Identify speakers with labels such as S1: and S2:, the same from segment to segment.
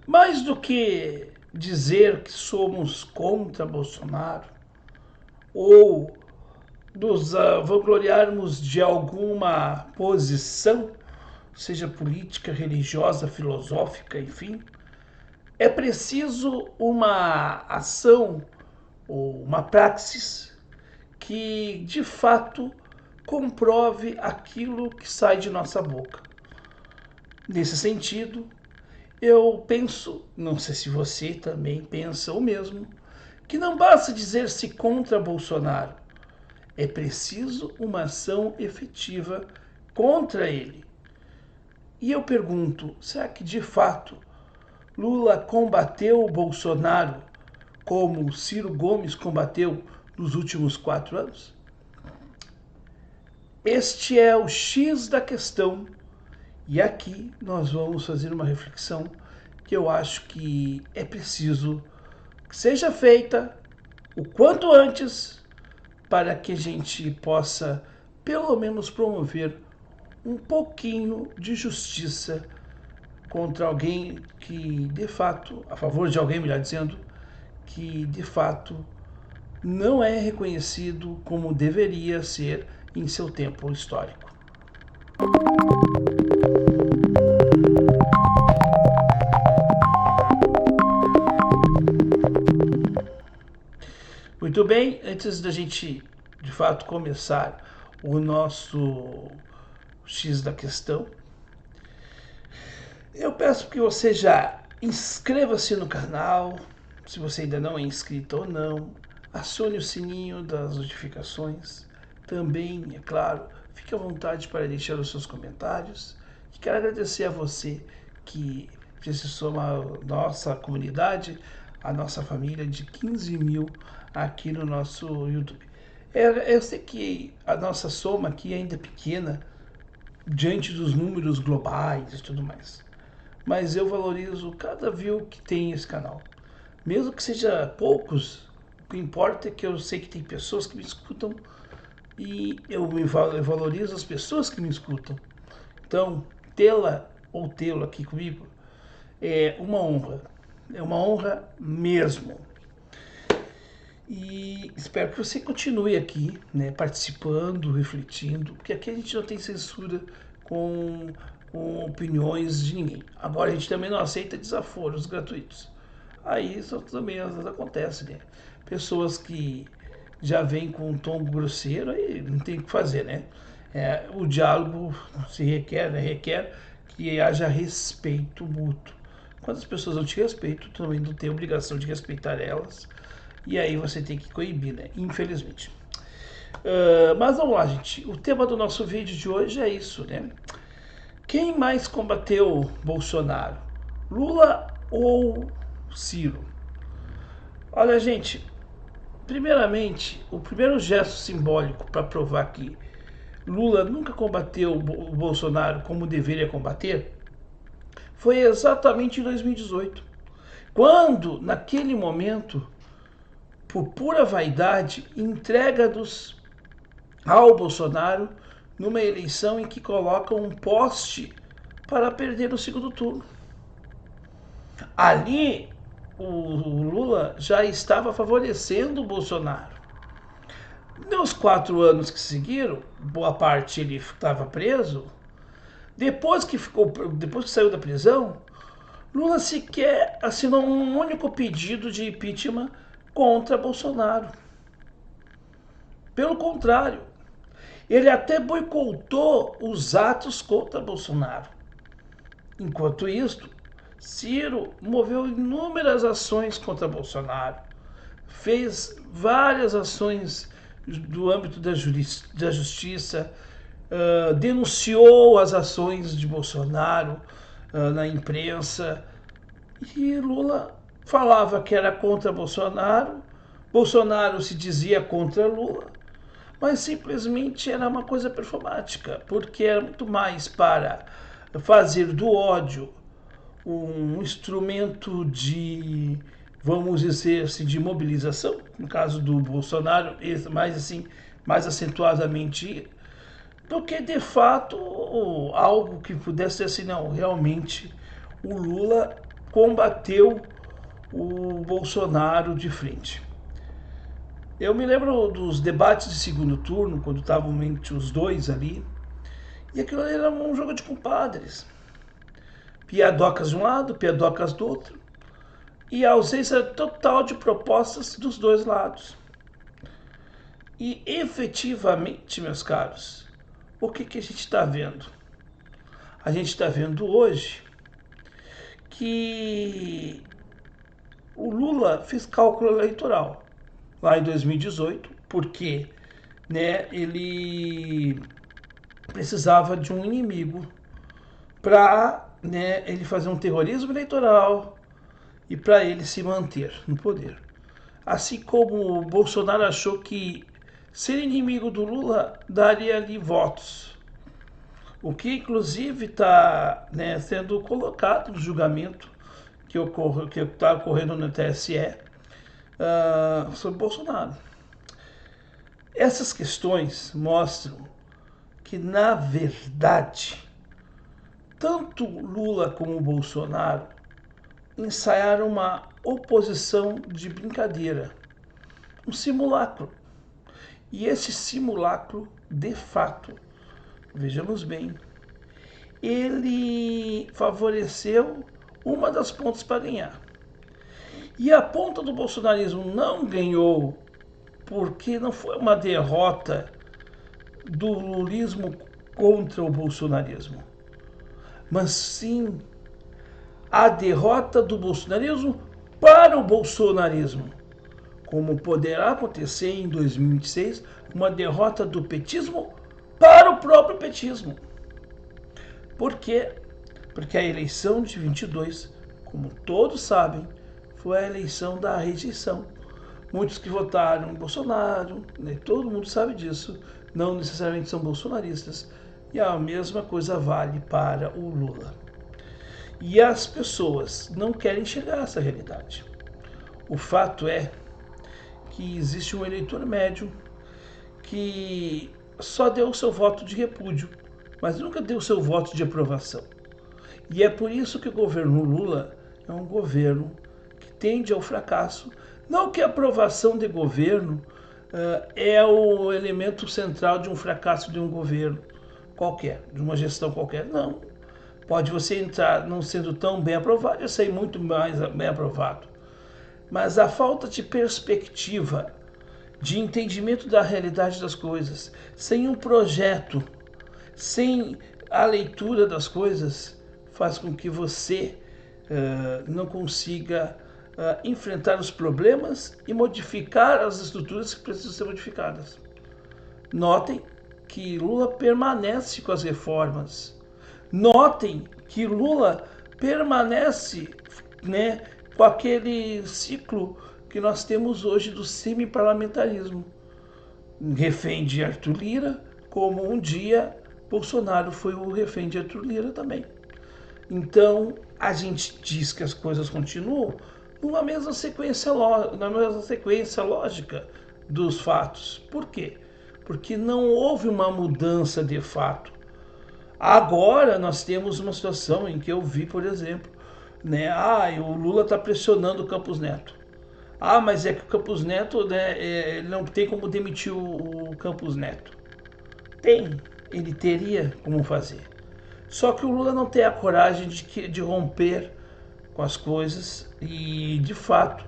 S1: Mais do que dizer que somos contra Bolsonaro ou nos vangloriarmos de alguma posição, seja política, religiosa, filosófica, enfim, é preciso uma ação ou uma praxis que de fato comprove aquilo que sai de nossa boca. Nesse sentido, eu penso, não sei se você também pensa o mesmo, que não basta dizer-se contra Bolsonaro, é preciso uma ação efetiva contra ele. E eu pergunto, será que de fato Lula combateu o Bolsonaro como Ciro Gomes combateu nos últimos 4 anos? Este é o X da questão. E aqui nós vamos fazer uma reflexão que eu acho que é preciso que seja feita o quanto antes para que a gente possa pelo menos promover um pouquinho de justiça contra alguém que de fato, a favor de alguém, melhor dizendo, que de fato não é reconhecido como deveria ser em seu tempo histórico. Muito bem, antes da gente de fato começar o nosso X da questão, eu peço que você já inscreva-se no canal, se você ainda não é inscrito ou não, acione o sininho das notificações. Também, é claro, fique à vontade para deixar os seus comentários. E quero agradecer a você que já se soma à nossa comunidade, à nossa família de 15 mil aqui no nosso YouTube. Eu sei que a nossa soma aqui ainda é pequena diante dos números globais e tudo mais, mas eu valorizo cada view que tem esse canal. Mesmo que seja poucos, o que importa é que eu sei que tem pessoas que me escutam e eu valorizo as pessoas que me escutam. Então, tê-la ou tê-lo aqui comigo é uma honra. É uma honra mesmo. E espero que você continue aqui, né, participando, refletindo, porque aqui a gente não tem censura com, com opiniões de ninguém. Agora a gente também não aceita desaforos gratuitos. Aí isso também às vezes acontece, né? Pessoas que já vêm com um tom grosseiro, aí não tem o que fazer, né? O diálogo se requer, né? Requer que haja respeito mútuo. Quando as pessoas não te respeitam, tu também não tem a obrigação de respeitar elas. E aí você tem que coibir, né? Infelizmente. Mas vamos lá, gente. O tema do nosso vídeo de hoje é isso, né? Quem mais combateu Bolsonaro? Lula ou Ciro? Olha, gente, primeiramente, o primeiro gesto simbólico para provar que Lula nunca combateu o Bolsonaro como deveria combater foi exatamente em 2018, quando, naquele momento, por pura vaidade, entrega-nos ao Bolsonaro numa eleição em que colocam um poste para perder no segundo turno. Ali, o Lula já estava favorecendo o Bolsonaro. Nos 4 anos que seguiram, boa parte ele estava preso. Depois que saiu da prisão, Lula sequer assinou um único pedido de impeachment contra Bolsonaro. Pelo contrário, ele até boicotou os atos contra Bolsonaro. Enquanto isso, Ciro moveu inúmeras ações contra Bolsonaro, fez várias ações do âmbito da justiça, denunciou as ações de Bolsonaro na imprensa, e Lula falava que era contra Bolsonaro, Bolsonaro se dizia contra Lula, mas simplesmente era uma coisa performática, porque era muito mais para fazer do ódio um instrumento de, vamos dizer assim, de mobilização, no caso do Bolsonaro, mais assim, mais acentuadamente, do que de fato algo que pudesse ser assim, não, realmente o Lula combateu o Bolsonaro de frente. Eu me lembro dos debates de segundo turno, quando estavam entre os dois ali, e aquilo era um jogo de compadres. Piadocas de um lado, piadocas do outro, e a ausência total de propostas dos dois lados. E efetivamente, meus caros, o que a gente está vendo? A gente está vendo hoje que o Lula fez cálculo eleitoral lá em 2018, porque ele precisava de um inimigo para ele fazer um terrorismo eleitoral e para ele se manter no poder. Assim como o Bolsonaro achou que ser inimigo do Lula daria-lhe votos. O que inclusive está sendo colocado no julgamento que está ocorrendo no TSE sobre Bolsonaro. Essas questões mostram que, na verdade, tanto Lula como Bolsonaro ensaiaram uma oposição de brincadeira, um simulacro. E esse simulacro, de fato, vejamos bem, ele favoreceu uma das pontas para ganhar. E a ponta do bolsonarismo não ganhou porque não foi uma derrota do lulismo contra o bolsonarismo, mas sim a derrota do bolsonarismo para o bolsonarismo, como poderá acontecer em 2026, uma derrota do petismo para o próprio petismo. Por quê? Porque a eleição de 22, como todos sabem, foi a eleição da rejeição. Muitos que votaram em Bolsonaro, todo mundo sabe disso, não necessariamente são bolsonaristas, e a mesma coisa vale para o Lula. E as pessoas não querem enxergar essa realidade. O fato é que existe um eleitor médio que só deu o seu voto de repúdio, mas nunca deu o seu voto de aprovação. E é por isso que o governo Lula é um governo que tende ao fracasso. Não que a aprovação de governo é o elemento central de um fracasso de um governo qualquer, de uma gestão qualquer. Não. Pode você entrar não sendo tão bem aprovado e sair muito mais bem aprovado. Mas a falta de perspectiva, de entendimento da realidade das coisas, sem um projeto, sem a leitura das coisas, faz com que você não consiga enfrentar os problemas e modificar as estruturas que precisam ser modificadas. Notem que Lula permanece com as reformas. Notem que Lula permanece com aquele ciclo que nós temos hoje do semi-parlamentarismo. Refém de Arthur Lira, como um dia Bolsonaro foi o refém de Arthur Lira também. Então, a gente diz que as coisas continuam na mesma sequência lógica dos fatos. Por quê? Porque não houve uma mudança de fato. Agora nós temos uma situação em que eu vi, por exemplo, o Lula está pressionando o Campos Neto. Mas é que o Campos Neto não tem como demitir o Campos Neto. Tem, ele teria como fazer. Só que o Lula não tem a coragem de romper com as coisas e, de fato,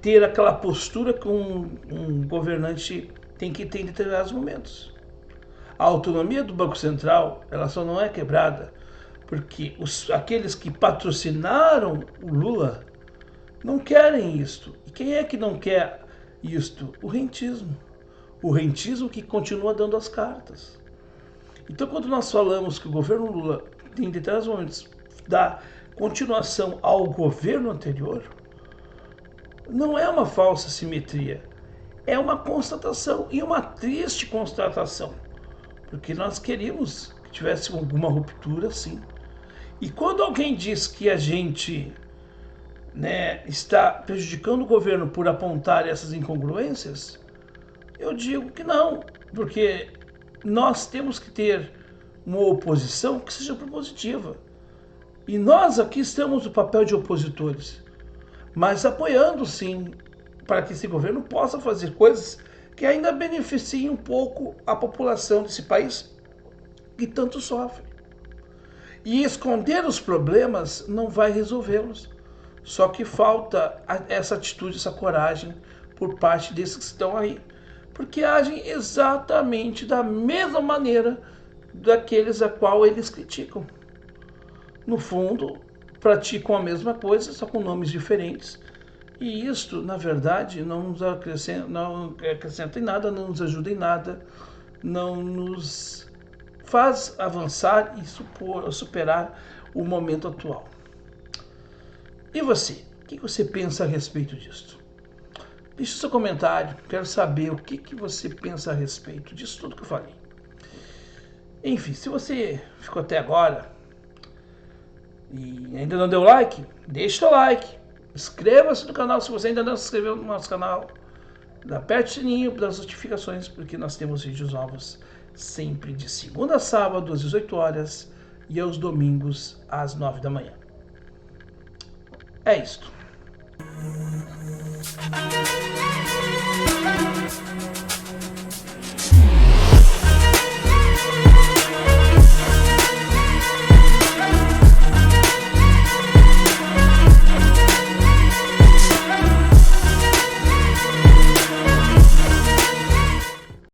S1: ter aquela postura que um governante tem que ter em determinados momentos. A autonomia do Banco Central, ela só não é quebrada porque aqueles que patrocinaram o Lula não querem isto. E quem é que não quer isto? O rentismo. O rentismo que continua dando as cartas. Então, quando nós falamos que o governo Lula, em determinados momentos, dá continuação ao governo anterior, não é uma falsa simetria. É uma constatação, e uma triste constatação. Porque nós queríamos que tivesse alguma ruptura, sim. E quando alguém diz que a gente está prejudicando o governo por apontar essas incongruências, eu digo que não, porque nós temos que ter uma oposição que seja propositiva. E nós aqui estamos no papel de opositores, mas apoiando sim, para que esse governo possa fazer coisas que ainda beneficiem um pouco a população desse país que tanto sofre. E esconder os problemas não vai resolvê-los. Só que falta essa atitude, essa coragem por parte desses que estão aí. Porque agem exatamente da mesma maneira daqueles a qual eles criticam. No fundo, praticam a mesma coisa, só com nomes diferentes. E isto, na verdade, não acrescenta em nada, não nos ajuda em nada, não nos faz avançar e superar o momento atual. E você? O que você pensa a respeito disso? Deixe seu comentário, quero saber o que você pensa a respeito disso tudo que eu falei. Enfim, se você ficou até agora e ainda não deu like, deixe seu like. Inscreva-se no canal se você ainda não se inscreveu no nosso canal. Aperte o sininho das notificações, porque nós temos vídeos novos sempre de segunda a sábado às 18 horas e aos domingos às 9 da manhã. É isto.